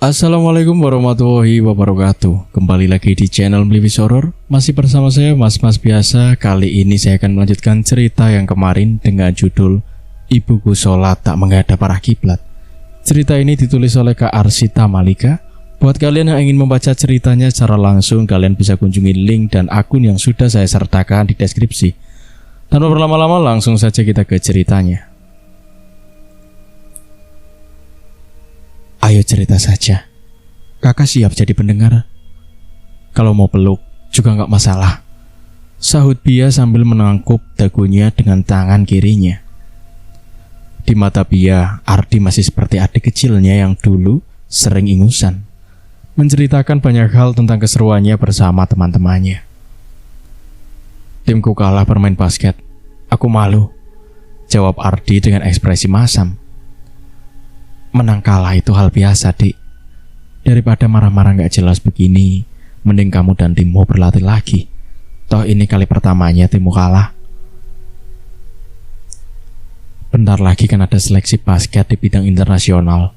Assalamualaikum warahmatullahi wabarakatuh. Kembali lagi di channel Melipis Horor. Masih bersama saya Mas biasa. Kali ini saya akan melanjutkan cerita yang kemarin dengan judul Ibuku Sholat Tak Menghadap Arah Kiblat. Cerita ini ditulis oleh Kak Arsita Malika. Buat kalian yang ingin membaca ceritanya secara langsung, kalian bisa kunjungi link dan akun yang sudah saya sertakan di deskripsi. Tanpa berlama-lama, langsung saja kita ke ceritanya. Ayo cerita saja. Kakak siap jadi pendengar. Kalau mau peluk juga gak masalah, sahut Bia sambil menangkup dagunya dengan tangan kirinya. Di mata Bia, Ardi masih seperti adik kecilnya yang dulu sering ingusan, menceritakan banyak hal tentang keseruannya bersama teman-temannya. Timku kalah bermain basket. Aku malu, jawab Ardi dengan ekspresi masam. Menang kalah itu hal biasa, Dik. Daripada marah-marah gak jelas begini, mending kamu dan timmu berlatih lagi. Toh ini kali pertamanya timmu kalah. Bentar lagi kan ada seleksi basket di bidang internasional.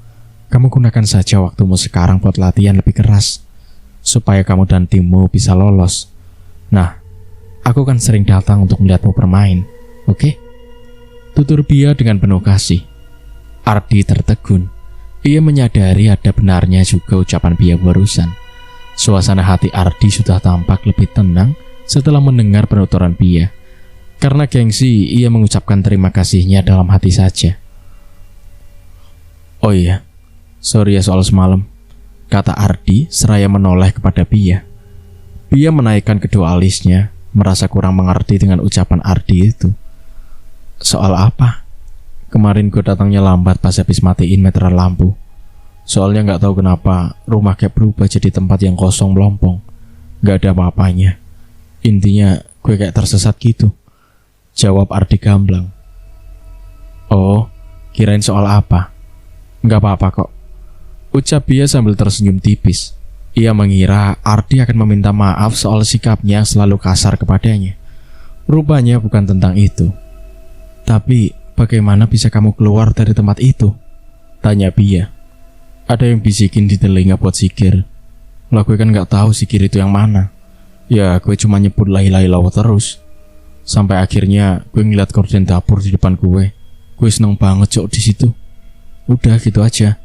Kamu gunakan saja waktumu sekarang buat latihan lebih keras, supaya kamu dan timmu bisa lolos. Nah, aku kan sering datang untuk melihatmu bermain, oke? Tutur Bia dengan penuh kasih. Ardi tertegun. Ia menyadari ada benarnya juga ucapan Bia barusan. Suasana hati Ardi sudah tampak lebih tenang setelah mendengar penuturan Bia. Karena gengsi, ia mengucapkan terima kasihnya dalam hati saja. Oh iya, sorry ya soal semalam, kata Ardi seraya menoleh kepada Bia. Bia menaikkan kedua alisnya, merasa kurang mengerti dengan ucapan Ardi itu. Soal apa? Kemarin gue datangnya lambat pas habis matiin meteran lampu. Soalnya gak tahu kenapa rumah kayak berubah jadi tempat yang kosong melompong. Gak ada apa-apanya. Intinya gue kayak tersesat gitu, jawab Ardi gamblang. Oh, kirain soal apa? Gak apa-apa kok, ucap Bia sambil tersenyum tipis. Ia mengira Ardi akan meminta maaf soal sikapnya yang selalu kasar kepadanya. Rupanya bukan tentang itu. Tapi bagaimana bisa kamu keluar dari tempat itu? Tanya Bia. Ada yang bisikin di telinga buat sikir. Lah gue kan gak tahu sikir itu yang mana. Ya gue cuma nyebut la ilaha illallah terus. Sampai akhirnya gue ngeliat gorden dapur di depan gue. Gue seneng banget cok di situ. Udah gitu aja,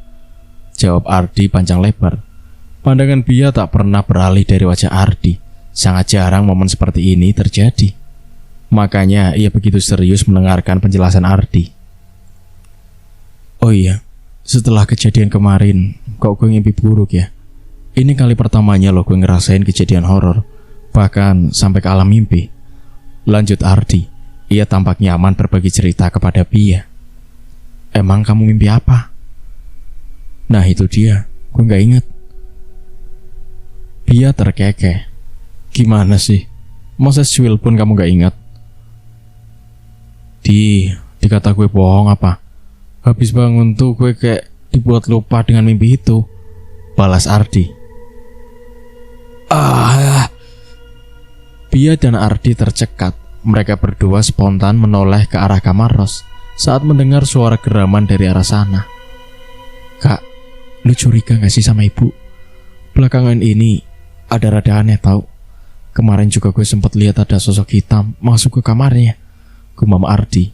jawab Ardi panjang lebar. Pandangan Bia tak pernah beralih dari wajah Ardi. Sangat jarang momen seperti ini terjadi. Makanya ia begitu serius mendengarkan penjelasan Ardi. Oh iya, setelah kejadian kemarin, kok gue ngimpi buruk ya? Ini kali pertamanya loh gue ngerasain kejadian horor, bahkan sampai ke alam mimpi. Lanjut Ardi, ia tampak nyaman berbagi cerita kepada Bia. Emang kamu mimpi apa? Nah itu dia, gue gak inget. Bia terkekeh. Gimana sih? Masa secuil pun kamu gak ingat? Dikata gue bohong apa? Habis bangun tuh gue kayak dibuat lupa dengan mimpi itu, balas Ardi. Bia dan Ardi tercekat. Mereka berdua spontan menoleh ke arah kamar Ros saat mendengar suara geraman dari arah sana. Kak, lu curiga gak sih sama ibu? Belakangan ini ada rada aneh tau. Kemarin juga gue sempat lihat ada sosok hitam masuk ke kamarnya, gumam Ardi.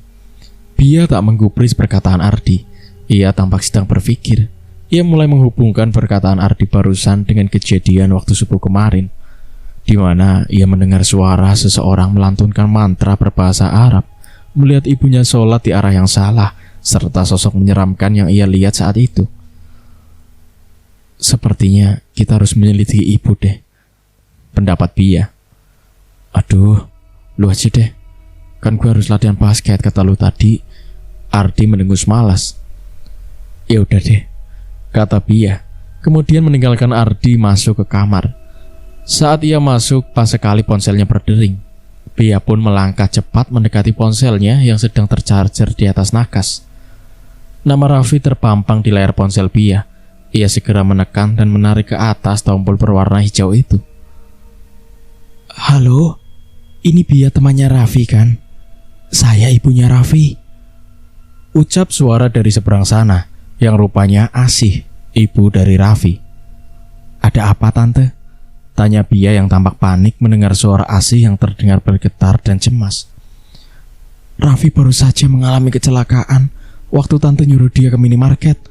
Bia tak menggubris perkataan Ardi. Ia tampak sedang berpikir. Ia mulai menghubungkan perkataan Ardi barusan dengan kejadian waktu subuh kemarin, di mana ia mendengar suara seseorang melantunkan mantra berbahasa Arab, melihat ibunya sholat di arah yang salah, serta sosok menyeramkan yang ia lihat saat itu. Sepertinya kita harus menyelidiki ibu deh, pendapat Bia. Aduh, lu aja deh, kan gue harus latihan basket kata lu tadi. Ardi mendengus malas. Ya udah deh, kata Bia, kemudian meninggalkan Ardi masuk ke kamar. Saat ia masuk, pas sekali ponselnya berdering. Bia pun melangkah cepat mendekati ponselnya yang sedang tercharger di atas nakas. Nama Raffi terpampang di layar ponsel Bia. Ia segera menekan dan menarik ke atas tombol berwarna hijau itu. Halo, ini Bia temannya Raffi kan? Saya ibunya Raffi, ucap suara dari seberang sana yang rupanya Asih, ibu dari Raffi. "Ada apa, Tante?" tanya Pia yang tampak panik mendengar suara Asih yang terdengar bergetar dan cemas. "Raffi baru saja mengalami kecelakaan waktu Tante nyuruh dia ke minimarket.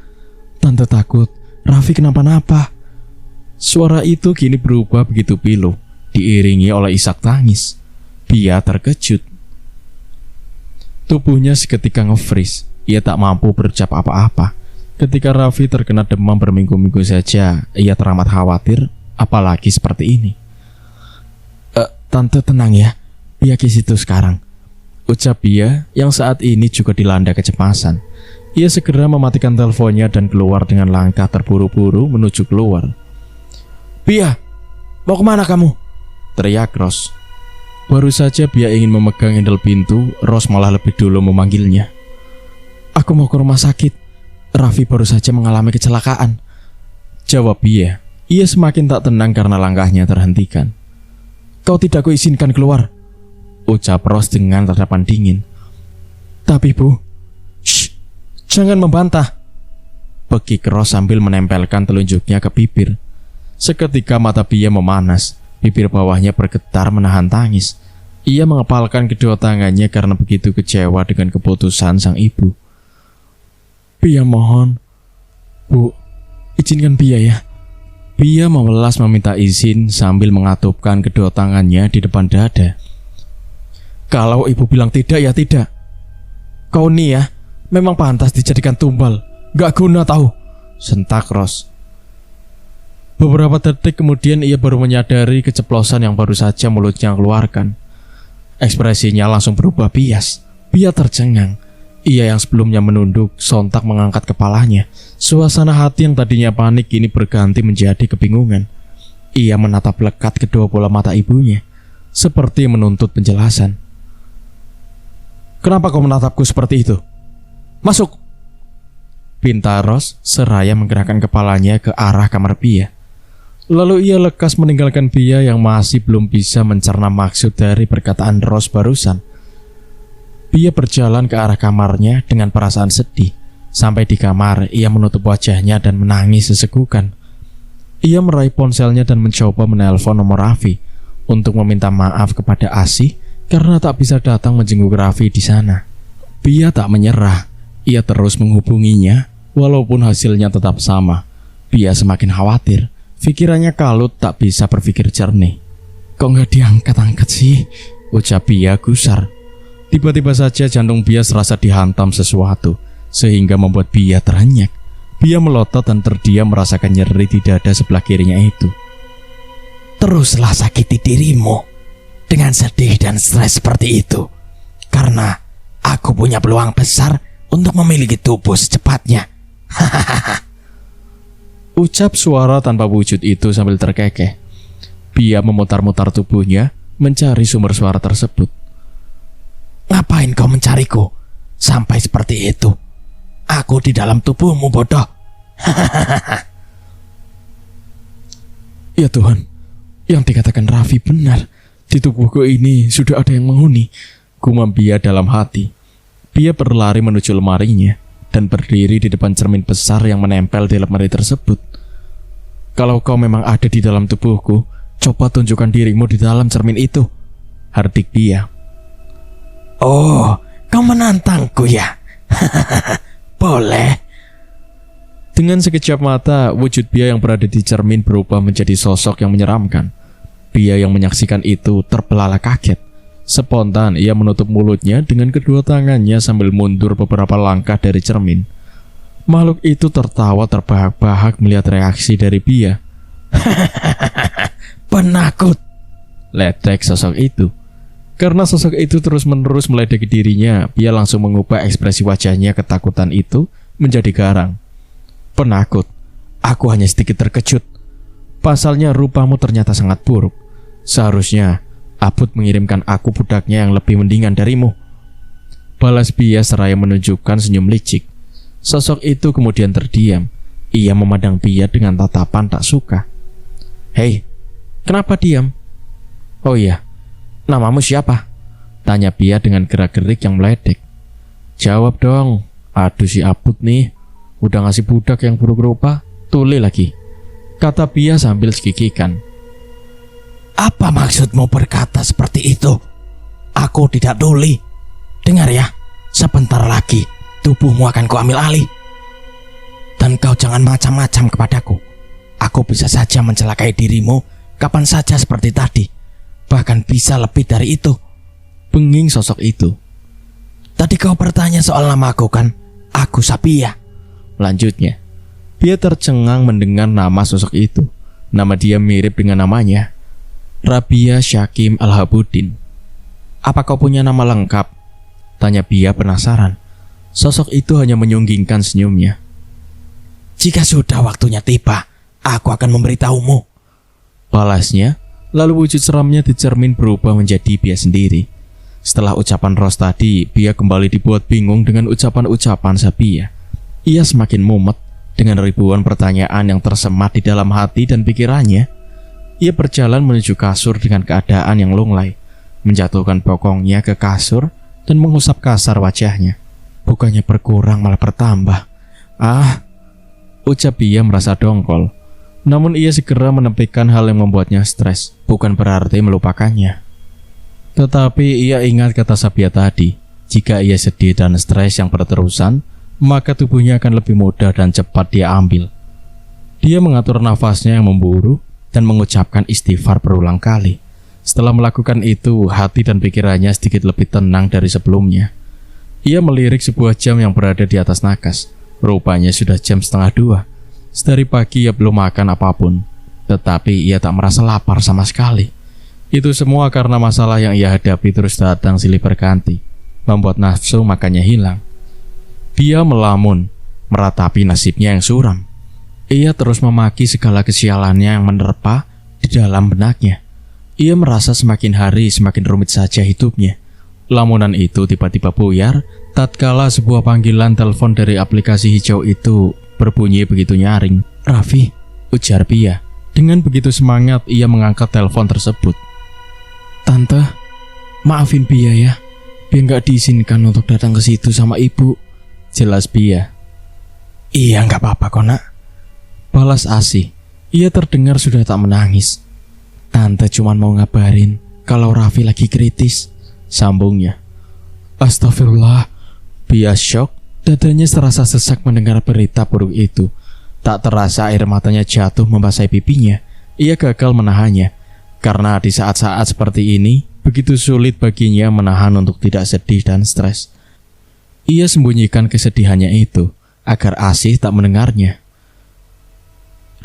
Tante takut Raffi kenapa-napa." Suara itu kini berubah begitu pilu, diiringi oleh isak tangis. Pia terkejut. Tubuhnya seketika nge-freeze. Ia tak mampu berucap apa-apa. Ketika Raffi terkena demam berminggu-minggu saja, ia teramat khawatir, apalagi seperti ini. Tante tenang ya, Pia ke situ sekarang," ucap Pia yang saat ini juga dilanda kecemasan. Ia segera mematikan teleponnya dan keluar dengan langkah terburu-buru menuju keluar. "Pia, mau kemana kamu?" teriak Ros. Baru saja Pia ingin memegang handle pintu, Ros malah lebih dulu memanggilnya. "Aku mau ke rumah sakit. Raffi baru saja mengalami kecelakaan," jawab Pia. Ia semakin tak tenang karena langkahnya terhentikan. "Kau tidak kuizinkan keluar," ucap Ros dengan tatapan dingin. "Tapi Bu..." "Shh, jangan membantah," pekik Ros sambil menempelkan telunjuknya ke bibir. Seketika mata Pia memanas, bibir bawahnya bergetar menahan tangis. Ia mengepalkan kedua tangannya karena begitu kecewa dengan keputusan sang ibu. "Pia mohon, Bu, izinkan Pia ya." Pia memelas meminta izin sambil mengatupkan kedua tangannya di depan dada. "Kalau ibu bilang tidak ya tidak. Kau nih ya, memang pantas dijadikan tumbal. Gak guna tahu," sentak Ros. Beberapa detik kemudian ia baru menyadari keceplosan yang baru saja mulutnya keluarkan. Ekspresinya langsung berubah bias. Pia tercengang. Ia yang sebelumnya menunduk sontak mengangkat kepalanya. Suasana hati yang tadinya panik kini berganti menjadi kebingungan. Ia menatap lekat kedua bola mata ibunya, seperti menuntut penjelasan. "Kenapa kau menatapku seperti itu? Masuk!" pinta Ros seraya menggerakkan kepalanya ke arah kamar Pia. Lalu ia lekas meninggalkan Pia yang masih belum bisa mencerna maksud dari perkataan Ros barusan. Pia berjalan ke arah kamarnya dengan perasaan sedih. Sampai di kamar, ia menutup wajahnya dan menangis sesekukan. Ia meraih ponselnya dan mencoba menelpon nomor Raffi untuk meminta maaf kepada Asih karena tak bisa datang menjenguk Raffi di sana. Pia tak menyerah. Ia terus menghubunginya, walaupun hasilnya tetap sama. Pia semakin khawatir. Pikirannya kalut, tak bisa berpikir jernih. "Kok nggak diangkat-angkat sih?" ucap Pia gusar. Tiba-tiba saja jantung Pia serasa dihantam sesuatu, sehingga membuat Pia terhenyak. Pia melotot dan terdiam merasakan nyeri di dada sebelah kirinya itu. "Teruslah sakiti dirimu dengan sedih dan stres seperti itu, karena aku punya peluang besar untuk memiliki tubuh secepatnya." Ucap suara tanpa wujud itu sambil terkekeh. Pia memutar-mutar tubuhnya mencari sumber suara tersebut. "Ngapain kau mencariku sampai seperti itu? Aku di dalam tubuhmu, bodoh." "Ya Tuhan, yang dikatakan Raffi benar. Di tubuhku ini sudah ada yang menghuni," gumam Pia dalam hati. Pia berlari menuju lemarinya dan berdiri di depan cermin besar yang menempel di lemari tersebut. "Kalau kau memang ada di dalam tubuhku, coba tunjukkan dirimu di dalam cermin itu," hardik Pia. "Oh, kau menantangku ya? Boleh." Dengan sekejap mata, wujud Pia yang berada di cermin berubah menjadi sosok yang menyeramkan. Pia yang menyaksikan itu terbelalak kaget. Spontan ia menutup mulutnya dengan kedua tangannya sambil mundur beberapa langkah dari cermin. Makhluk itu tertawa terbahak-bahak melihat reaksi dari Pia. "Penakut," ledek sosok itu. Karena sosok itu terus-menerus meledeki dirinya, Pia langsung mengubah ekspresi wajahnya ketakutan itu menjadi garang. "Penakut? Aku hanya sedikit terkejut. Pasalnya rupamu ternyata sangat buruk. Seharusnya Abud mengirimkan aku budaknya yang lebih mendingan darimu," balas Pia seraya menunjukkan senyum licik. Sosok itu kemudian terdiam. Ia memandang Pia dengan tatapan tak suka. "Hei, kenapa diam?" "Oh iya, namamu siapa?" tanya Pia dengan gerak-gerik yang meledek. "Jawab dong. Aduh si Abud nih, udah ngasih budak yang buruk rupa. tuli lagi, kata Pia sambil cekikikan. Apa maksudmu berkata seperti itu? Aku tidak tuli. Dengar ya, sebentar lagi tubuhmu akan kuambil alih. Dan kau jangan macam-macam kepadaku. Aku bisa saja mencelakai dirimu kapan saja seperti tadi. Bahkan bisa lebih dari itu. Benging sosok itu. Tadi kau bertanya soal namaku kan? Aku Sapia. Lanjutnya, Pia tercengang mendengar nama sosok itu. Nama dia mirip dengan namanya, Rabia Syakim Al-Habudin. Apa kau punya nama lengkap? Tanya Pia penasaran. Sosok itu hanya menyunggingkan senyumnya. Jika sudah waktunya tiba, aku akan memberitahumu. Balasnya, lalu wujud seramnya dicermin berubah menjadi Pia sendiri. Setelah ucapan Ros tadi, Pia kembali dibuat bingung dengan ucapan-ucapan Sapia. Ia semakin mumet dengan ribuan pertanyaan yang tersemat di dalam hati dan pikirannya. Ia berjalan menuju kasur dengan keadaan yang lunglai, menjatuhkan bokongnya ke kasur dan mengusap kasar wajahnya. Bukannya berkurang malah bertambah. Ucap Pia merasa dongkol. Namun ia segera menepikan hal yang membuatnya stres, bukan berarti melupakannya. Tetapi ia ingat kata Sapia tadi, jika ia sedih dan stres yang berterusan, maka tubuhnya akan lebih mudah dan cepat dia ambil. Dia mengatur nafasnya yang memburu dan mengucapkan istighfar berulang kali. Setelah melakukan itu, hati dan pikirannya sedikit lebih tenang dari sebelumnya. Ia melirik sebuah jam yang berada di atas nakas. Rupanya sudah jam 1:30. Sedari pagi ia belum makan apapun, tetapi ia tak merasa lapar sama sekali. Itu semua karena masalah yang ia hadapi terus datang silih berganti, membuat nafsu makannya hilang. Dia melamun, meratapi nasibnya yang suram. Ia terus memaki segala kesialannya yang menerpa di dalam benaknya. Ia merasa semakin hari semakin rumit saja hidupnya. Lamunan itu tiba-tiba buyar tatkala sebuah panggilan telepon dari aplikasi hijau itu berbunyi begitu nyaring. "Raffi," ujar Pia. Dengan begitu semangat ia mengangkat telepon tersebut. "Tante, maafin Pia ya. Pia nggak diizinkan untuk datang ke situ sama ibu," jelas Pia. "Iya, nggak apa-apa kok nak," balas Asih. Ia terdengar sudah tak menangis. "Tante cuma mau ngabarin kalau Raffi lagi kritis," sambungnya. Astagfirullah. Pia syok, dadanya terasa sesak mendengar berita buruk itu. Tak terasa air matanya jatuh membasahi pipinya. Ia gagal menahannya, karena di saat-saat seperti ini begitu sulit baginya menahan untuk tidak sedih dan stres. Ia sembunyikan kesedihannya itu agar Asih tak mendengarnya.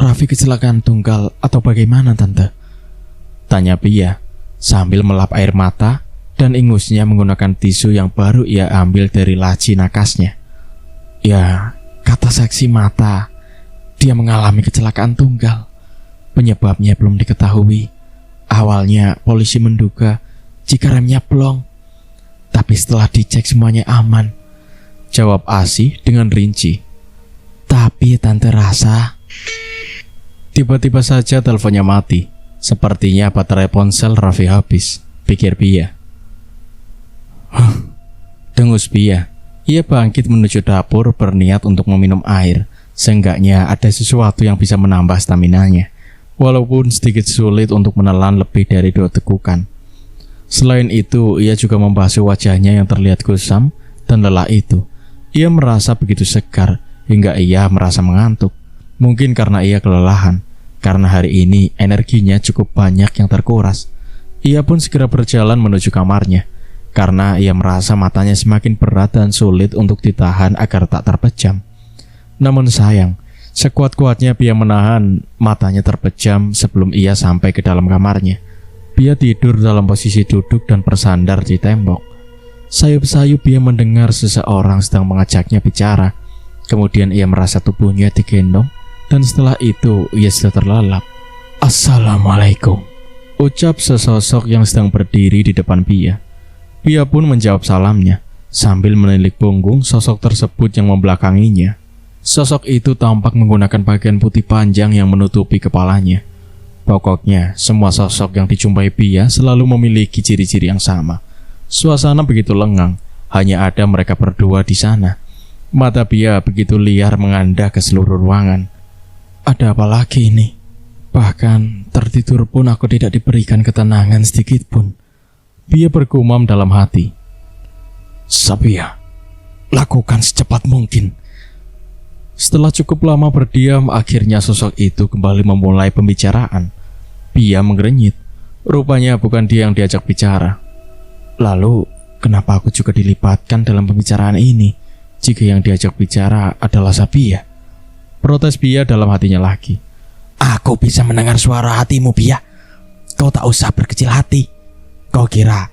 "Raffi kecelakaan tunggal atau bagaimana tante?" tanya Pia sambil melap air mata dan ingusnya menggunakan tisu yang baru ia ambil dari laci nakasnya. "Ya, kata saksi mata, dia mengalami kecelakaan tunggal. Penyebabnya belum diketahui. Awalnya polisi menduga jika remnya plong, tapi setelah dicek semuanya aman," jawab Asih dengan rinci. "Tapi tante rasa..." Tiba-tiba saja teleponnya mati. Sepertinya baterai ponsel Raffi habis, pikir Pia. Dengus Pia. Ia bangkit menuju dapur berniat untuk meminum air. Seenggaknya ada sesuatu yang bisa menambah staminanya, walaupun sedikit sulit untuk menelan lebih dari 2 tegukan. Selain itu, ia juga membasuh wajahnya yang terlihat kusam dan lelah itu. Ia merasa begitu segar hingga ia merasa mengantuk. Mungkin karena ia kelelahan, karena hari ini energinya cukup banyak yang terkuras. Ia pun segera berjalan menuju kamarnya, karena ia merasa matanya semakin berat dan sulit untuk ditahan agar tak terpejam. Namun sayang, sekuat-kuatnya Pia menahan matanya terpejam sebelum ia sampai ke dalam kamarnya. Pia tidur dalam posisi duduk dan bersandar di tembok. Sayup-sayup Pia mendengar seseorang sedang mengajaknya bicara. Kemudian ia merasa tubuhnya digendong, dan setelah itu ia sudah terlelap. "Assalamualaikum," ucap sesosok yang sedang berdiri di depan Pia. Pia pun menjawab salamnya sambil menilik punggung sosok tersebut yang membelakanginya. Sosok itu tampak menggunakan pakaian putih panjang yang menutupi kepalanya. Pokoknya semua sosok yang dijumpai Pia selalu memiliki ciri-ciri yang sama. Suasana begitu lengang, hanya ada mereka berdua di sana. Mata Pia begitu liar mengandah ke seluruh ruangan. Ada apa lagi ini? Bahkan tertidur pun aku tidak diberikan ketenangan sedikit pun. Bia bergumam dalam hati. Sabia, lakukan secepat mungkin. Setelah cukup lama berdiam, akhirnya sosok itu kembali memulai pembicaraan. Bia menggerenyit. Rupanya bukan dia yang diajak bicara. Lalu, kenapa aku juga dilibatkan dalam pembicaraan ini jika yang diajak bicara adalah Sabia? Protes Bia dalam hatinya lagi. Aku bisa mendengar suara hatimu, Bia. Kau tak usah berkecil hati. Kau kira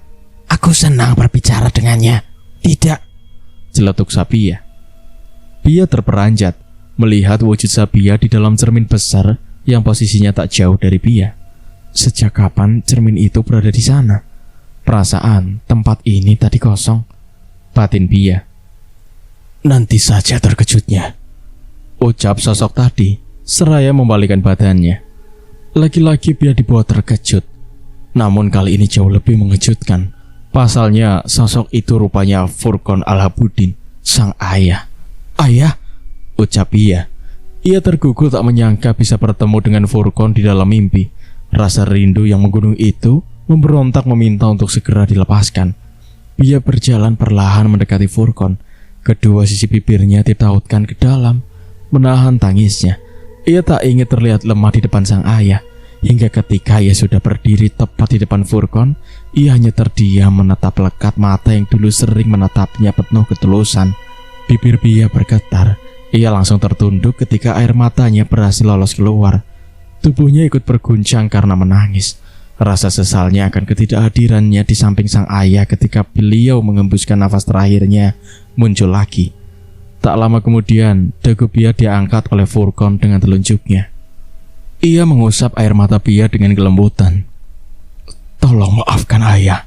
aku senang berbicara dengannya? Tidak, Celetuk Sabia. Bia terperanjat melihat wujud Sabia di dalam cermin besar yang posisinya tak jauh dari Bia. Sejak kapan cermin itu berada di sana? Perasaan tempat ini tadi kosong. Batin Bia. Nanti saja terkejutnya, Ucap sosok tadi seraya membalikkan badannya. Lagi-lagi Bia dibuat terkejut. Namun kali ini jauh lebih mengejutkan. Pasalnya sosok itu rupanya Furqan Al-Habudin, sang ayah. Ayah, Ucap Bia. Ia tergugul tak menyangka bisa bertemu dengan Furqan di dalam mimpi. Rasa rindu yang menggunung itu memberontak meminta untuk segera dilepaskan. Bia berjalan perlahan mendekati Furqan. Kedua sisi bibirnya ditautkan ke dalam, menahan tangisnya. Ia tak ingin terlihat lemah di depan sang ayah. Hingga ketika ia sudah berdiri tepat di depan Furqan, ia hanya terdiam menatap lekat mata yang dulu sering menatapnya penuh ketulusan. Bibir Bia bergetar. Ia langsung tertunduk ketika air matanya berhasil lolos keluar. Tubuhnya ikut berguncang karena menangis. Rasa sesalnya akan ketidakhadirannya di samping sang ayah ketika beliau mengembuskan nafas terakhirnya muncul lagi. Tak lama kemudian, dagu Bia diangkat oleh Furqan dengan telunjuknya. Ia mengusap air mata Bia dengan kelembutan. tolong maafkan ayah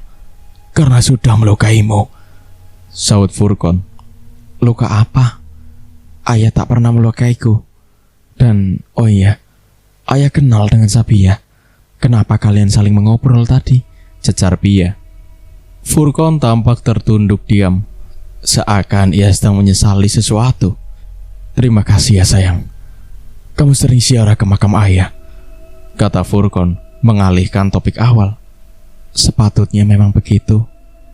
karena sudah melukaimu, saut Furqan. Luka apa? Ayah tak pernah melukaiku. Dan, oh iya, ayah kenal dengan Sabia. Kenapa kalian saling mengobrol tadi? Cecar Bia. Furqan tampak tertunduk diam, seakan ia sedang menyesali sesuatu. Terima kasih ya sayang. Kamu sering ziarah ke makam ayah, kata Furqan mengalihkan topik awal. Sepatutnya memang begitu.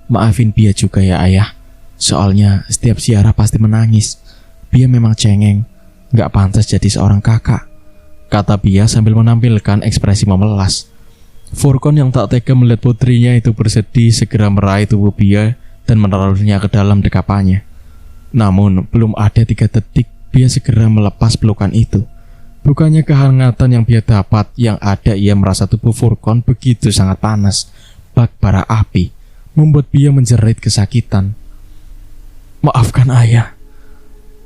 Maafin Bia juga ya ayah. Soalnya setiap ziarah pasti menangis. Bia memang cengeng, gak pantas jadi seorang kakak, kata Bia sambil menampilkan ekspresi memelas. Furqan yang tak tega melihat putrinya itu bersedih segera meraih tubuh Bia dan menaruhnya ke dalam dekapannya. Namun belum ada 3 detik Bia segera melepas pelukan itu. Bukannya kehangatan yang Bia dapat, yang ada ia merasa tubuh Furqan begitu sangat panas, bak bara api, membuat Bia menjerit kesakitan. Maafkan ayah.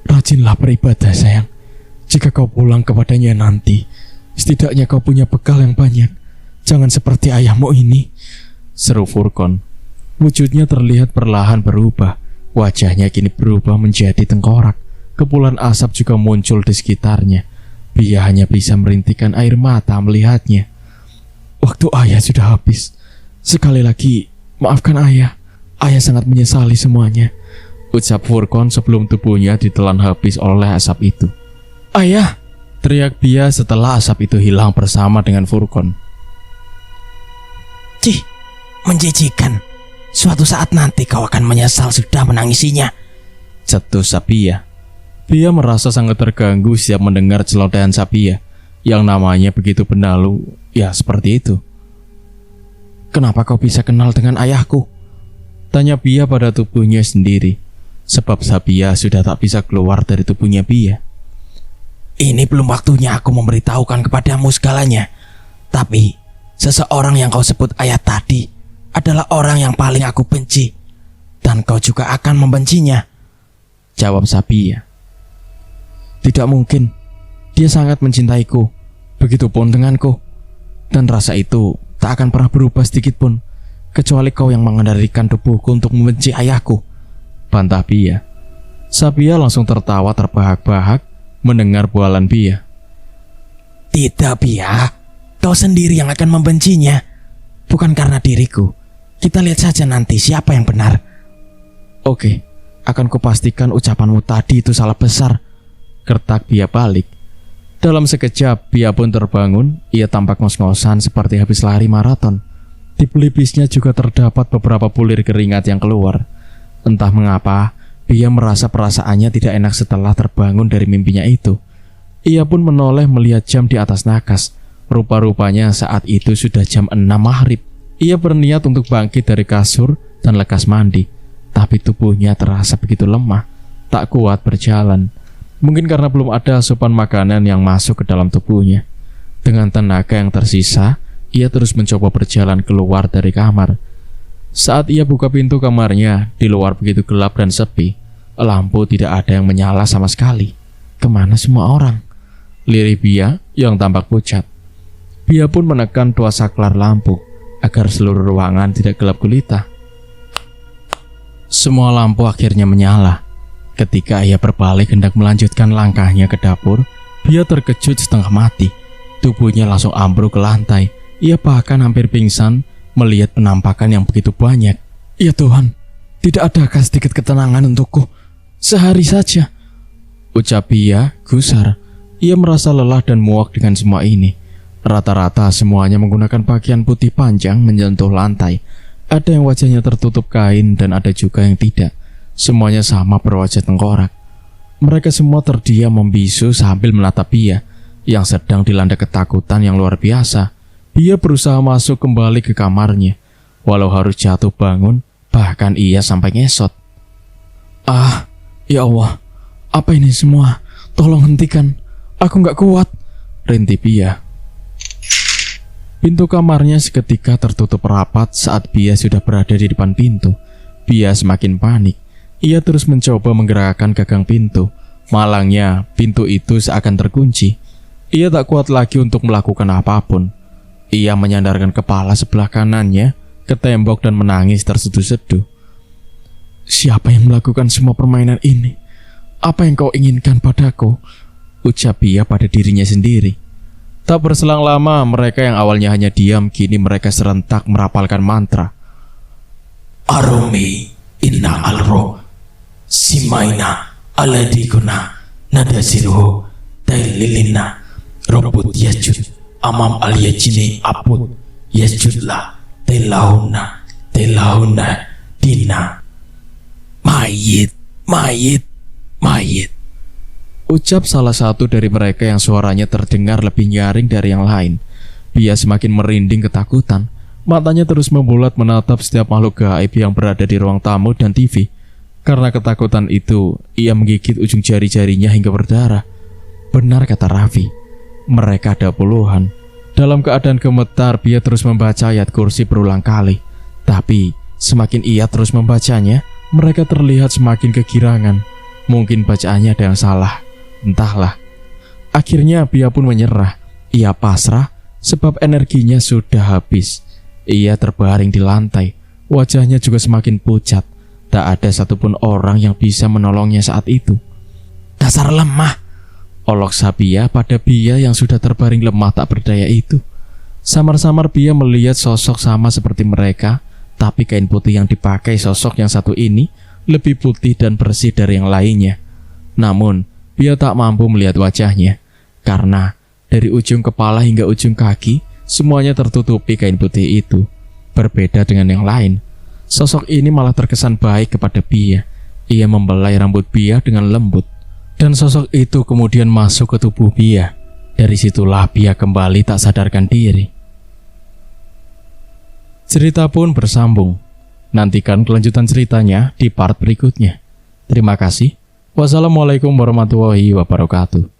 Rajinlah beribadah sayang. Jika kau pulang kepadanya nanti, setidaknya kau punya bekal yang banyak. Jangan seperti ayahmu ini, seru Furqan. Wujudnya terlihat perlahan berubah. Wajahnya kini berubah menjadi tengkorak. Kepulan asap juga muncul di sekitarnya. Bia hanya bisa merintikkan air mata melihatnya. Waktu ayah sudah habis. Sekali lagi, maafkan ayah. Ayah sangat menyesali semuanya, ucap Furqan sebelum tubuhnya ditelan habis oleh asap itu. Ayah, teriak Bia setelah asap itu hilang bersama dengan Furqan. Cih, menjijikan. Suatu saat nanti kau akan menyesal sudah menangisinya, cetus Sabia. Bia merasa sangat terganggu siap mendengar celotehan Sabia yang namanya begitu benalu, ya seperti itu. Kenapa kau bisa kenal dengan ayahku? Tanya Bia pada tubuhnya sendiri, sebab Sabia sudah tak bisa keluar dari tubuhnya Bia. Ini belum waktunya aku memberitahukan kepadamu segalanya. Tapi seseorang yang kau sebut ayah tadi adalah orang yang paling aku benci, dan kau juga akan membencinya, jawab Sabia. Tidak mungkin. Dia sangat mencintaiku. Begitupun denganku. Dan rasa itu tak akan pernah berubah sedikit pun, kecuali kau yang mengendalikan tubuhku untuk membenci ayahku, bantah Bia. Sabia langsung tertawa terbahak-bahak mendengar bualan Bia. Tidak Bia, kau sendiri yang akan membencinya, bukan karena diriku. Kita lihat saja nanti siapa yang benar. Oke, akan kupastikan ucapanmu tadi itu salah besar, kertak Bia balik. Dalam sekejap, Bia pun terbangun. Ia tampak ngos-ngosan seperti habis lari maraton. Di pelipisnya juga terdapat beberapa bulir keringat yang keluar. Entah mengapa, Bia merasa perasaannya tidak enak setelah terbangun dari mimpinya itu. Ia pun menoleh melihat jam di atas nakas. Rupa-rupanya saat itu sudah jam 6 maghrib. Ia berniat untuk bangkit dari kasur dan lekas mandi. Tapi tubuhnya terasa begitu lemah, tak kuat berjalan. Mungkin karena belum ada asupan makanan yang masuk ke dalam tubuhnya. Dengan tenaga yang tersisa, ia terus mencoba berjalan keluar dari kamar. Saat ia buka pintu kamarnya, di luar begitu gelap dan sepi. Lampu tidak ada yang menyala sama sekali. Kemana semua orang? Lirih Bia yang tampak pucat. Bia pun menekan dua saklar lampu agar seluruh ruangan tidak gelap gulita. Semua lampu akhirnya menyala. Ketika ia berbalik hendak melanjutkan langkahnya ke dapur, Bia terkejut setengah mati. Tubuhnya langsung ambruk ke lantai. Ia bahkan hampir pingsan melihat penampakan yang begitu banyak. Ya Tuhan, tidak adakah sedikit ketenangan untukku? Sehari saja, ucap Bia gusar. Ia merasa lelah dan muak dengan semua ini. Rata-rata semuanya menggunakan pakaian putih panjang menyentuh lantai. Ada yang wajahnya tertutup kain dan ada juga yang tidak. Semuanya sama berwajah tengkorak. Mereka semua terdiam membisu sambil menatap Bia yang sedang dilanda ketakutan yang luar biasa. Bia berusaha masuk kembali ke kamarnya, walau harus jatuh bangun, bahkan ia sampai ngesot. Ah, ya Allah, apa ini semua? Tolong hentikan, aku gak kuat, rintih Bia. Pintu kamarnya seketika tertutup rapat saat Bia sudah berada di depan pintu. Bia semakin panik. Ia terus mencoba menggerakkan gagang pintu. Malangnya, pintu itu seakan terkunci. Ia tak kuat lagi untuk melakukan apapun. Ia menyandarkan kepala sebelah kanannya ke tembok dan menangis terseduh-seduh. Siapa yang melakukan semua permainan ini? Apa yang kau inginkan padaku? Ucap Bia pada dirinya sendiri. Tak berselang lama, mereka yang awalnya hanya diam, kini mereka serentak merapalkan mantra. Arumi inna alro simaina aladikuna nadasiruhu taililina robot yasjud amam aliyajini aput yasjudlah telahuna dina mayit. Ucap salah satu dari mereka yang suaranya terdengar lebih nyaring dari yang lain. Bia semakin merinding ketakutan. Matanya terus membulat menatap setiap makhluk gaib yang berada di ruang tamu dan TV. Karena ketakutan itu, ia menggigit ujung jari-jarinya hingga berdarah. Benar kata Raffi, mereka ada puluhan. Dalam keadaan gemetar, Bia terus membaca ayat kursi berulang kali. Tapi, semakin ia terus membacanya, mereka terlihat semakin kegirangan. Mungkin bacaannya ada yang salah, entahlah. Akhirnya Bia pun menyerah. Ia pasrah sebab energinya sudah habis. Ia terbaring di lantai. Wajahnya juga semakin pucat. Tak ada satupun orang yang bisa menolongnya saat itu. Dasar lemah, olok Bia pada Bia yang sudah terbaring lemah tak berdaya itu. Samar-samar Bia melihat sosok sama seperti mereka, tapi kain putih yang dipakai sosok yang satu ini lebih putih dan bersih dari yang lainnya. Namun, Bia tak mampu melihat wajahnya, karena dari ujung kepala hingga ujung kaki, semuanya tertutupi kain putih itu. Berbeda dengan yang lain, sosok ini malah terkesan baik kepada Bia. Ia membelai rambut Bia dengan lembut, dan sosok itu kemudian masuk ke tubuh Bia. Dari situlah Bia kembali tak sadarkan diri. Cerita pun bersambung. Nantikan kelanjutan ceritanya di part berikutnya. Terima kasih. Wassalamualaikum warahmatullahi wabarakatuh.